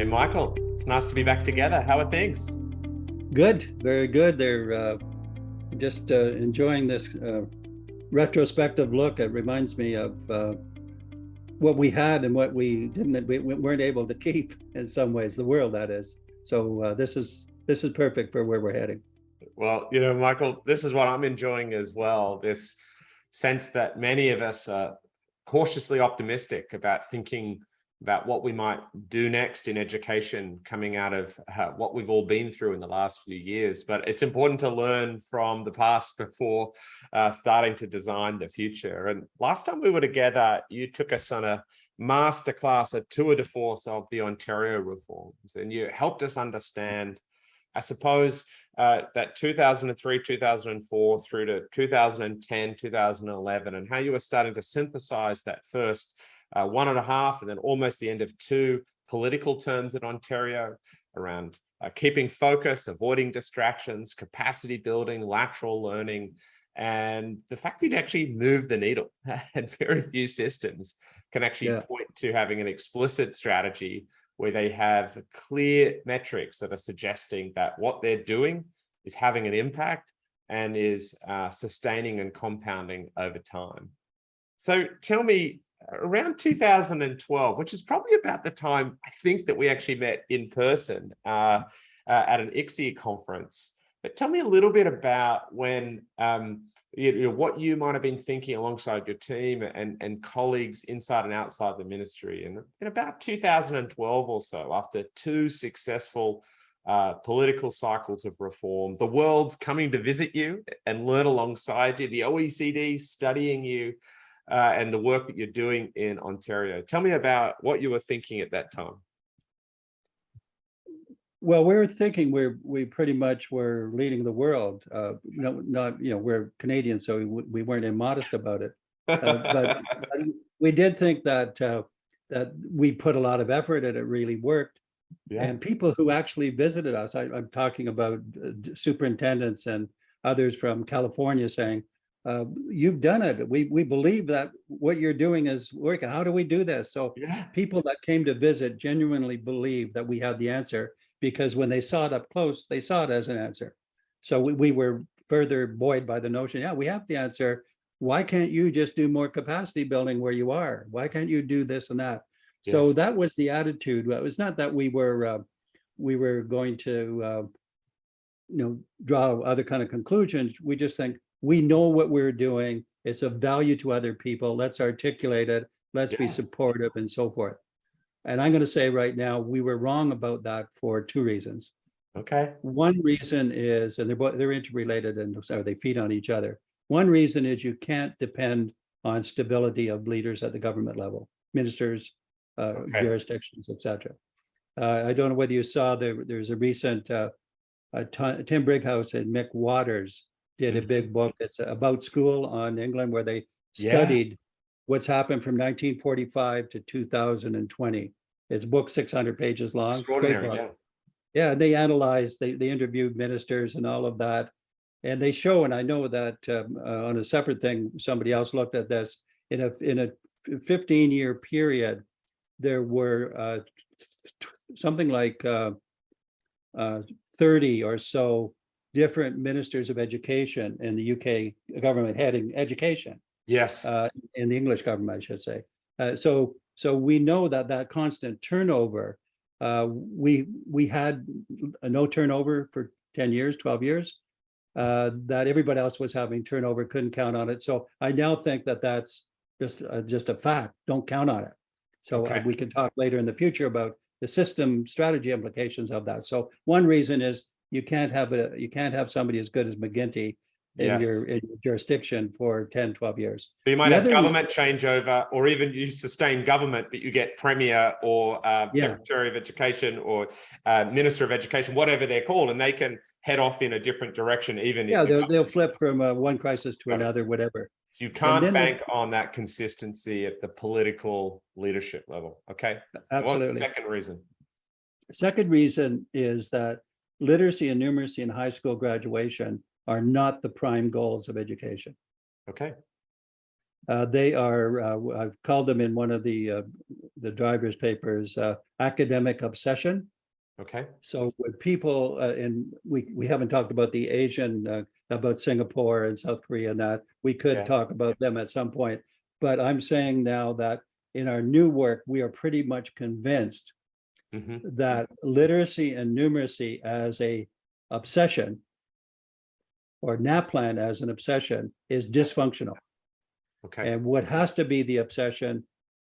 Hey, Michael, it's nice to be back together. How are things? Good, very good. They're just enjoying this retrospective look. It reminds me of what we had and what we weren't able to keep in some ways, the world that is. So this is perfect for where we're heading. Well, Michael, this is what I'm enjoying as well. This sense that many of us are cautiously optimistic about thinking about what we might do next in education coming out of what we've all been through in the last few years. But it's important to learn from the past before starting to design the future. And last time we were together, you took us on a masterclass, a tour de force of the Ontario reforms, and you helped us understand, I suppose, that 2003, 2004 through to 2010, 2011, and how you were starting to synthesize that first one and a half and then almost the end of two political terms in Ontario around keeping focus, avoiding distractions, capacity building, lateral learning, and the fact that you'd actually move the needle. And very few systems can actually Yeah, point to having an explicit strategy where they have clear metrics that are suggesting that what they're doing is having an impact and is sustaining and compounding over time. So tell me, around 2012, which is probably about the time I think that we actually met in person at an ICSE conference, but tell me a little bit about when what you might have been thinking alongside your team and colleagues inside and outside the ministry. And in about 2012 or so, after two successful political cycles of reform, the world's coming to visit you and learn alongside you, the OECD studying you, and the work that you're doing in Ontario. Tell me about what you were thinking at that time. well, we were thinking we pretty much were leading the world. Not we're Canadians, so we weren't immodest about it. But we did think that we put a lot of effort and it really worked. Yeah. And people who actually visited us, I'm talking about superintendents and others from California saying, you've done it. We believe that what you're doing is working. How do we do this? So Yeah. people that came to visit genuinely believed that we had the answer because when they saw it up close, they saw it as an answer. So we were further buoyed by the notion, yeah, we have the answer. Why can't you just do more capacity building where you are? Why can't you do this and that? So Yes. that was the attitude. It was not that we were going to draw other kind of conclusions. We just think we know what we're doing. It's of value to other people. Let's articulate it. Let's be Yes. supportive and so forth. And I'm going to say right now, we were wrong about that for two reasons. Okay. One reason is, and they're interrelated and so they feed on each other. One reason is you can't depend on stability of leaders at the government level, ministers, Okay. jurisdictions, etc. I don't know whether you saw there's a recent Tim Brighouse and Mick Waters did a Mhm. big book. It's about school on England where they Yeah. studied what's happened from 1945 to 2020. It's book 600 pages long. It's a great Extraordinary. book. Yeah. Yeah, they analyzed, they interviewed ministers and all of that. And they show, and I know that on a separate thing, somebody else looked at this, in a 15-year period, there were something like 30 or so different ministers of education in the UK government heading education, Yes. in the English government, I should say. So we know that constant turnover, we had no turnover for 10 years, 12 years, that everybody else was having turnover, couldn't count on it. So I now think that that's just a fact. Don't count on it. So Okay. we can talk later in the future about the system strategy implications of that. So one reason is you can't have somebody as good as McGuinty Yes. in your jurisdiction for 10, 12 years. So you might The have other, government changeover, or even you sustain government, but you get premier or yeah, secretary of education or minister of education, whatever they're called, and they can head off in a different direction, even if yeah, the they'll government. flip from one crisis to Got it. another, whatever. So you And can't then there's bank on that consistency at the political leadership level. Okay. And what's the absolutely. second reason? Second reason is that literacy and numeracy in high school graduation are not the prime goals of education. Okay. They are, I've called them in one of the driver's papers, academic obsession. Okay. So with people, and we haven't talked about the Asian, about Singapore and South Korea and that, we could talk Yes. about them at some point. But I'm saying now that in our new work, we are pretty much convinced Mhm. that literacy and numeracy as a obsession or NAPLAN as an obsession is dysfunctional. Okay. And what has to be the obsession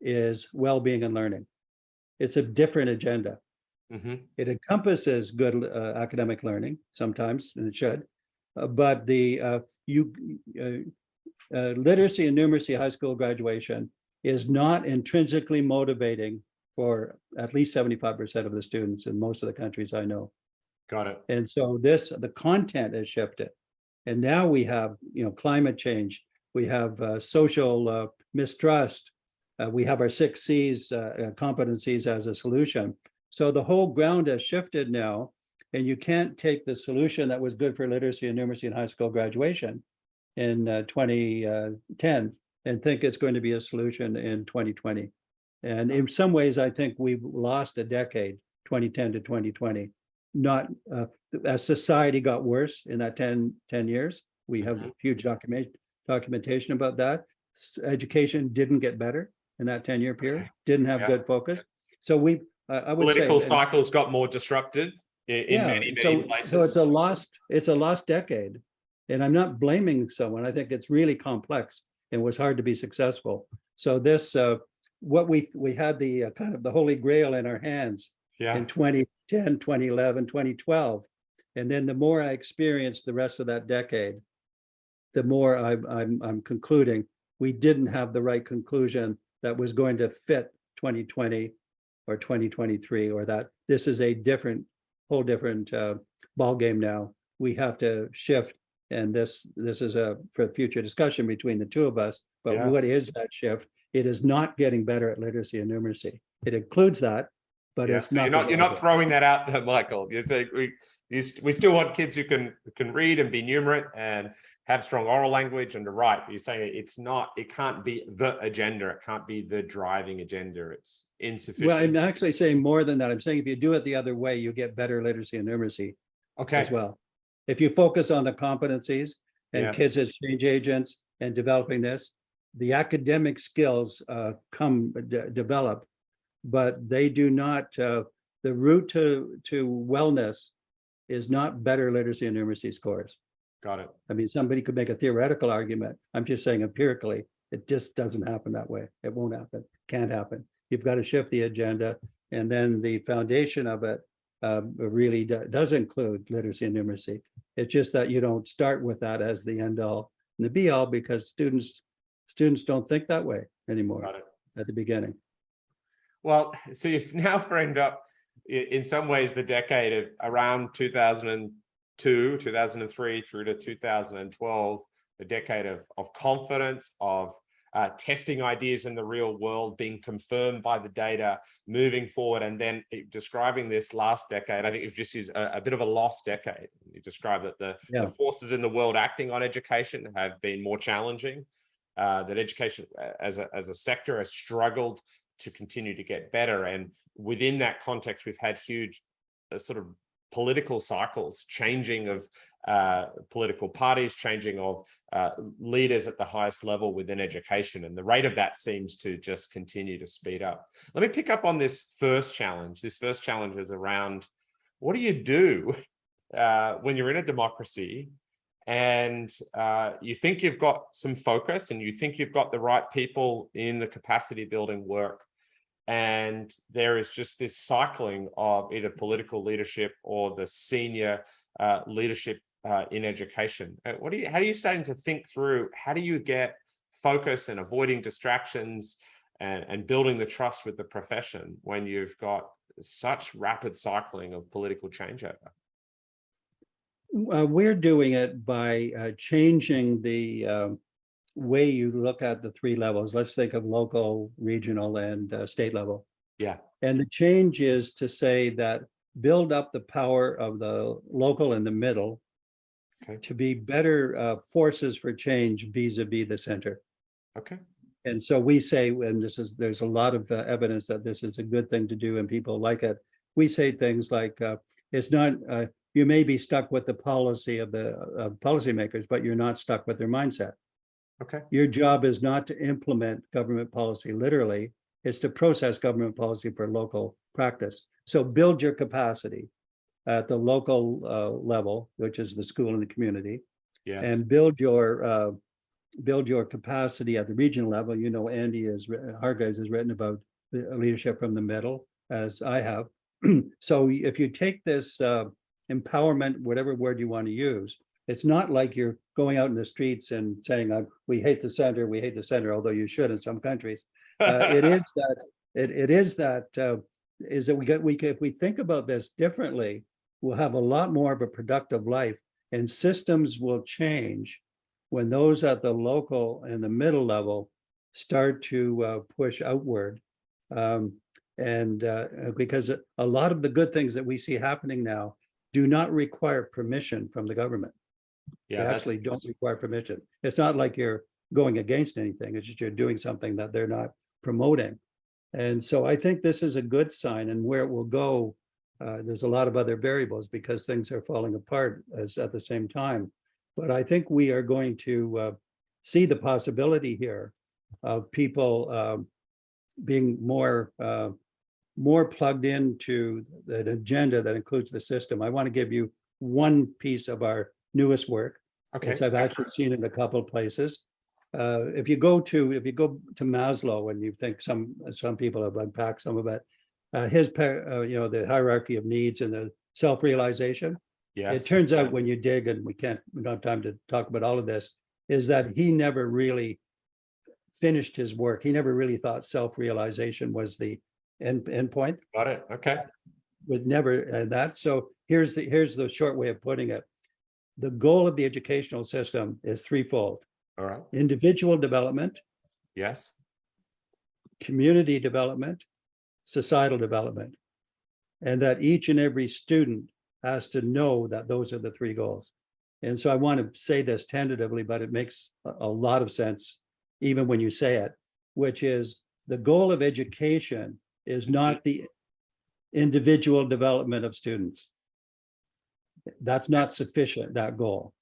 is well-being and learning. It's a different agenda. Mhm. It encompasses good academic learning sometimes, and it should, but the literacy and numeracy high school graduation is not intrinsically motivating for at least 75% of the students in most of the countries I know. Got it. And so the content has shifted. And now we have, climate change, we have social mistrust, we have our 6 C's competencies as a solution. So the whole ground has shifted now, and you can't take the solution that was good for literacy and numeracy in high school graduation in 2010 and think it's going to be a solution in 2020. And in some ways, I think we've lost a decade, 2010 to 2020. Not as society got worse in that 10 years, we have huge documentation about that. Education didn't get better in that 10-year period, Okay. didn't have Yeah. good focus. So we, I would Political say, cycles got more disrupted in many places. so it's a lost decade. And I'm not blaming someone. I think it's really complex and was hard to be successful. So this, what we had the kind of the holy grail in our hands in 2010, 2011, 2012. And then the more I experienced the rest of that decade, the more I'm concluding we didn't have the right conclusion that was going to fit 2020 or 2023, or that this is a whole different ball game now. We have to shift, and this is for future discussion between the two of us. But what is that shift? It is not getting better at literacy and numeracy. It includes that, but it's so not. you're not throwing that out there, Michael. You say we still want kids who can read and be numerate and have strong oral language and to write. But you're saying it can't be the agenda. It can't be the driving agenda. It's insufficient. Well, I'm actually saying more than that. I'm saying if you do it the other way, you get better literacy and numeracy as well. If you focus on the competencies and kids as change agents and developing this, the academic skills develop, but they do not, the route to wellness is not better literacy and numeracy scores. Got it. I mean, somebody could make a theoretical argument. I'm just saying empirically, it just doesn't happen that way. It won't happen, can't happen. You've got to shift the agenda, and then the foundation of it really does include literacy and numeracy. It's just that you don't start with that as the end all and the be all, because students don't think that way anymore at the beginning. Well, so you've now framed up in some ways the decade of around 2002, 2003 through to 2012, the decade of confidence, of testing ideas in the real world, being confirmed by the data, moving forward, and then describing this last decade. I think you've just used a bit of a lost decade. You described that the forces in the world acting on education have been more challenging, that education as a sector has struggled to continue to get better. And within that context, we've had huge sort of political cycles, changing of political parties, changing of leaders at the highest level within education. And the rate of that seems to just continue to speed up. Let me pick up on this first challenge. This first challenge is around, what do you do when you're in a democracy and you think you've got some focus and you think you've got the right people in the capacity building work, and there is just this cycling of either political leadership or the senior leadership in education. How are you starting to think through, how do you get focus and avoiding distractions and building the trust with the profession when you've got such rapid cycling of political changeover? We're doing it by changing the way you look at the 3 levels. Let's think of local, regional, and state level. Yeah. And the change is to say that build up the power of the local and the middle to be better forces for change vis-a-vis the center. Okay. And so we say, and there's a lot of evidence that this is a good thing to do and people like it. We say things like, it's not, you may be stuck with the policy of the policymakers, but you're not stuck with their mindset. Okay. Your job is not to implement government policy literally, it's to process government policy for local practice. So build your capacity at the local level, which is the school and the community, Yes. and build your capacity at the regional level. You know, Andy Hargreaves has written about the leadership from the middle, as I have. So if you take this empowerment, whatever word you want to use, it's not like you're going out in the streets and saying, we hate the center, although you should in some countries. It is that if we think about this differently, we'll have a lot more of a productive life, and systems will change when those at the local and the middle level start to push outward. Because a lot of the good things that we see happening now do not require permission from the government. Yeah, they actually don't require permission. It's not like you're going against anything. It's just you're doing something that they're not promoting. And so I think this is a good sign, and where it will go, there's a lot of other variables because things are falling apart at the same time. But I think we are going to see the possibility here of people being more plugged into an agenda that includes the system. I want to give you one piece of our newest work. okay. I've actually seen it in a couple of places. If you go to Maslow, and you think some people have unpacked some of it, the hierarchy of needs and the self-realization. Yes. It turns out when you dig, and we don't have time to talk about all of this, is that he never really finished his work. He never really thought self-realization was the end point. Got it. Okay. Would never that. So here's the short way of putting it. The goal of the educational system is threefold: All right. individual development, Yes. community development, societal development, and that each and every student has to know that those are the three goals. And so I want to say this tentatively, but it makes a lot of sense even when you say it, which is the goal of education is not the individual development of students. That's not sufficient, that goal.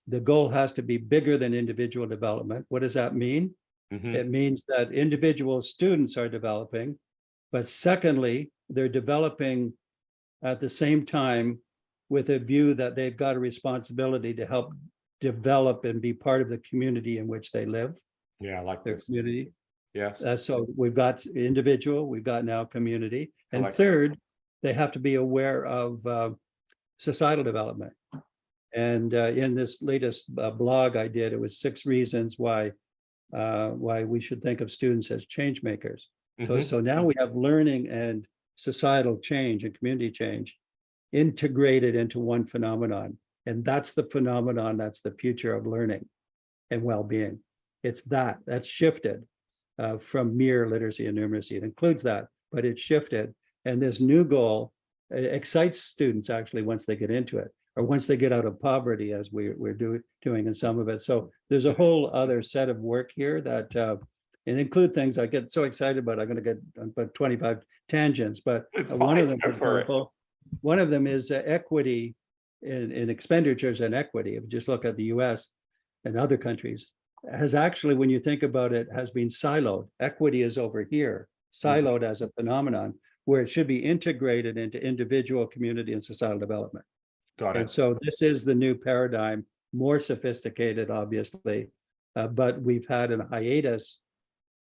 The goal has to be bigger than individual development. What does that mean? Mhm. It means that individual students are developing, but secondly, they're developing at the same time with a view that they've got a responsibility to help develop and be part of the community in which they live, Yeah, I like their this. community. Yes. So we've got individual, we've got now community. And Correct. third, they have to be aware of societal development. And in this latest blog I did, it was 6 reasons why we should think of students as change makers. Mhm. So now we have learning and societal change and community change integrated into one phenomenon. And that's the phenomenon, that's the future of learning and well-being. It's that's shifted from mere literacy and numeracy. It includes that, but it's shifted. And this new goal excites students actually once they get into it, or once they get out of poverty, as we're doing in some of it. So there's a whole other set of work here that and include things I get so excited about. I'm going to get about 25 tangents, but one of them, for example, one of them is equity in expenditures and equity. If you just look at the US and other countries, has actually, when you think about it, has been siloed. Equity is over here, siloed as a phenomenon, where it should be integrated into individual, community, and societal development. Got it. And so this is the new paradigm, more sophisticated, obviously, but we've had a hiatus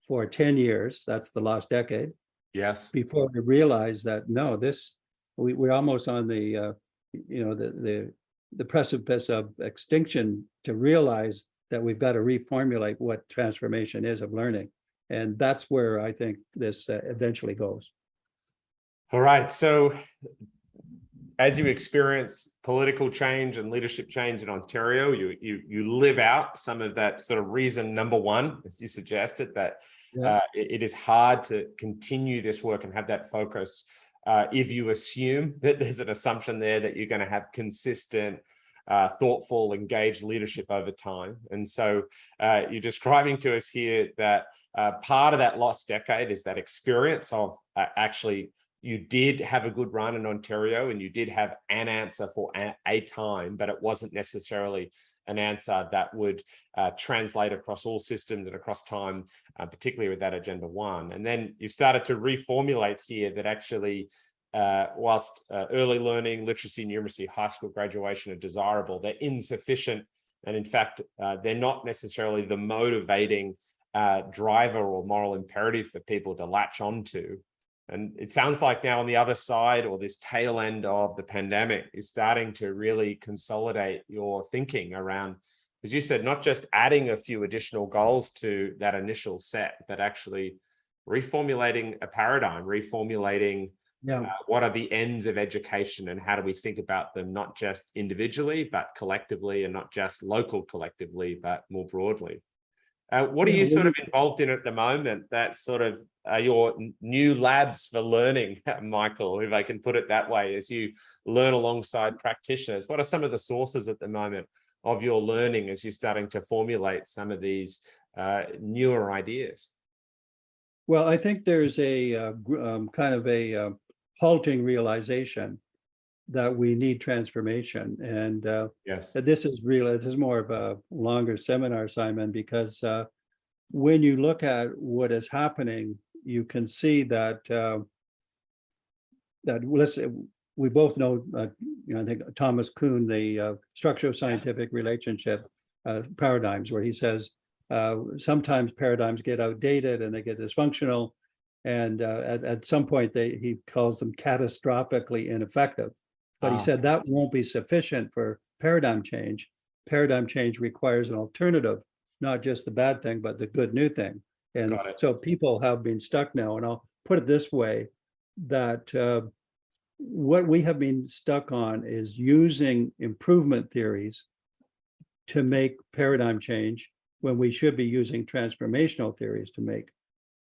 for 10 years. That's the last decade. Yes. Before we realize that, no, we're almost on the precipice of extinction to realize that we've got to reformulate what transformation is of learning. And that's where I think this eventually goes. All right. So as you experience political change and leadership change in Ontario, you live out some of that sort of reason number one, as you suggested, that it is hard to continue this work and have that focus if you assume that there's an assumption there that you're going to have consistent thoughtful, engaged leadership over time. And so you're describing to us here that part of that lost decade is that experience of actually you did have a good run in Ontario and you did have an answer for a time, but it wasn't necessarily an answer that would translate across all systems and across time, particularly with that Agenda 1. And then you've started to reformulate here that actually, whilst early learning, literacy, numeracy, high school graduation are desirable, they're insufficient. And in fact, they're not necessarily the motivating driver or moral imperative for people to latch onto. And it sounds like now on the other side, or this tail end of the pandemic, is starting to really consolidate your thinking around, as you said, not just adding a few additional goals to that initial set, but actually reformulating a paradigm, reformulating what are the ends of education and how do we think about them, not just individually, but collectively, and not just local collectively, but more broadly. What are you sort of involved in at the moment? That's sort of your new labs for learning, Michael, if I can put it that way, as you learn alongside practitioners. What are some of the sources at the moment of your learning as you're starting to formulate some of these newer ideas? Well, I think there's a kind of a halting realization that we need transformation. And yes, this is real. This is more of a longer seminar, Simon, because when you look at what is happening, you can see that we both know, I think Thomas Kuhn, the structure of scientific relationship paradigms, where he says sometimes paradigms get outdated and they get dysfunctional, and at some point he calls them catastrophically ineffective. But he said that won't be sufficient for paradigm change. Paradigm change requires an alternative, not just the bad thing, but the good new thing. And so people have been stuck now, and I'll put it this way, that what we have been stuck on is using improvement theories to make paradigm change when we should be using transformational theories to make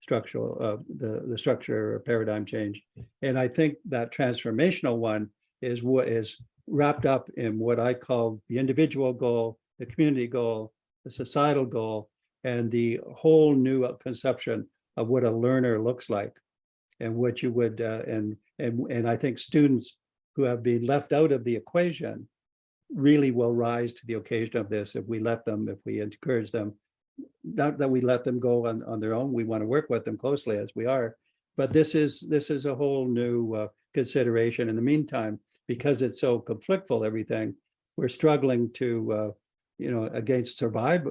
structural the structure or paradigm change. And I think that transformational one is what is wrapped up in what I call the individual goal, the community goal, the societal goal, and the whole new conception of what a learner looks like, and what you would and I think students who have been left out of the equation really will rise to the occasion of this if we let them, if we encourage them. Not that we let them go on their own. We want to work with them closely as we are, but this is a whole new consideration. In the meantime, because it's so conflictful, everything, we're struggling to against survive,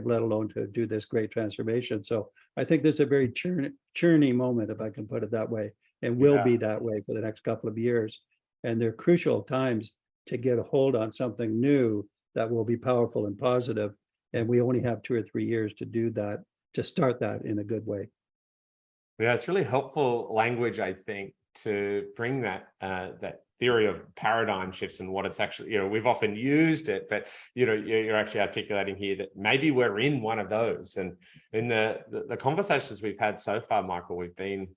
let alone to do this great transformation. So I think there's a very churny moment, if I can put it that way, and will be that way for the next couple of years. And they're crucial times to get a hold on something new that will be powerful and positive. And we only have 2 or 3 years to do that, to start that in a good way. Yeah, it's really helpful language, I think, to bring that that theory of paradigm shifts and what it's actually, we've often used it, but you're actually articulating here that maybe we're in one of those. And in the conversations we've had so far, Michael, we've been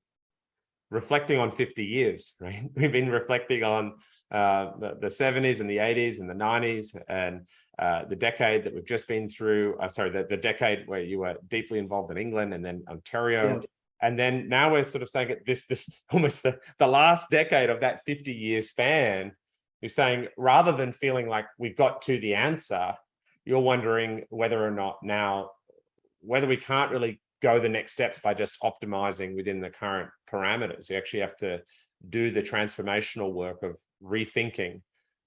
reflecting on 50 years, right? We've been reflecting on the 70s and the 80s and the 90s and the decade that we've just been through, the decade where you were deeply involved in England and then Ontario. Yeah. And then now we're sort of saying this almost the last decade of that 50-year span. You're saying, rather than feeling like we've got to the answer, you're wondering whether or not now, whether we can't really go the next steps by just optimizing within the current parameters. You actually have to do the transformational work of rethinking.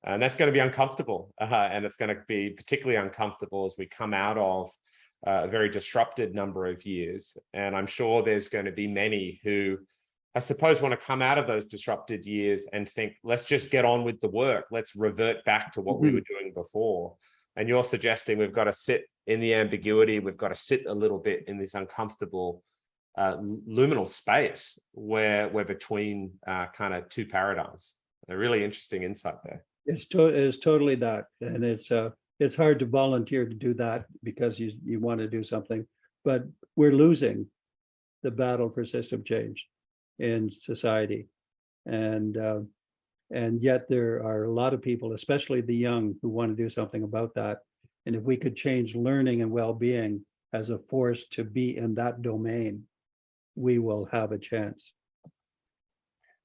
And that's going to be uncomfortable. And it's going to be particularly uncomfortable as we come out of a very disrupted number of years. And I'm sure there's going to be many who, I suppose, want to come out of those disrupted years and think, let's just get on with the work. Let's revert back to what we were doing before. And you're suggesting we've got to sit in the ambiguity. We've got to sit a little bit in this uncomfortable liminal space where we're between kind of two paradigms. A really interesting insight there. It's totally that. And it's hard to volunteer to do that because you want to do something, but we're losing the battle for system change in society. And And yet there are a lot of people, especially the young, who want to do something about that. And if we could change learning and well-being as a force to be in that domain, we will have a chance.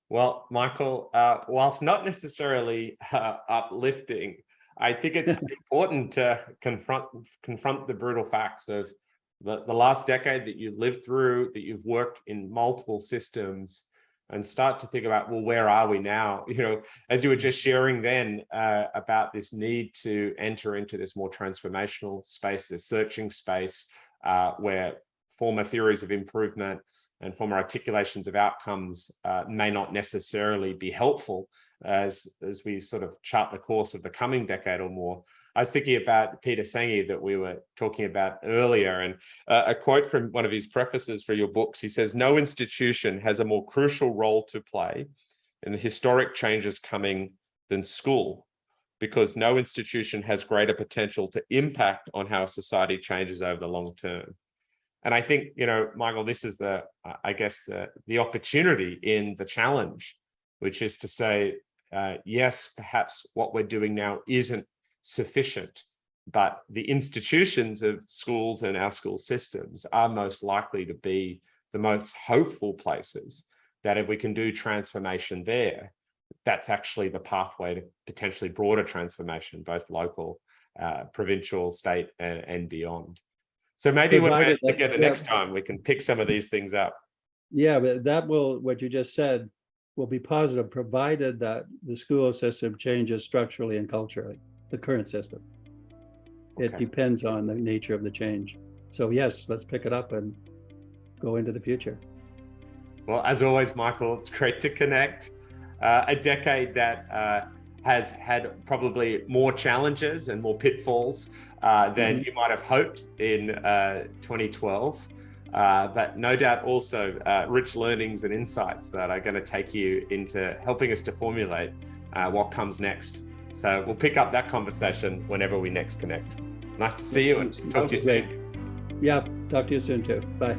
Well, Michael, whilst not necessarily uplifting, I think it's important to confront the brutal facts of the last decade that you've lived through, that you've worked in multiple systems, and start to think about, well, where are we now? You know, as you were just sharing then about this need to enter into this more transformational space, this searching space, where former theories of improvement and former articulations of outcomes may not necessarily be helpful as we sort of chart the course of the coming decade or more. I was thinking about Peter Senge that we were talking about earlier, and a quote from one of his prefaces for your books. He says, "No institution has a more crucial role to play in the historic changes coming than school, because no institution has greater potential to impact on how society changes over the long term." And I think, you know, Michael, this is I guess the opportunity in the challenge, which is to say, yes, perhaps what we're doing now isn't sufficient, but the institutions of schools and our school systems are most likely to be the most hopeful places that if we can do transformation there, that's actually the pathway to potentially broader transformation, both local, provincial, state, and beyond. So maybe when we're together next time, we can pick some of these things up. Yeah, but that will, what you just said, will be positive, provided that the school system changes structurally and culturally, the current system. It depends on the nature of the change. So yes, let's pick it up and go into the future. Well, as always, Michael, it's great to connect. A decade that has had probably more challenges and more pitfalls than you might have hoped in 2012. But no doubt also rich learnings and insights that are going to take you into helping us to formulate what comes next. So we'll pick up that conversation whenever we next connect. Nice to see you and talk to you soon. Yeah, talk to you soon too. Bye.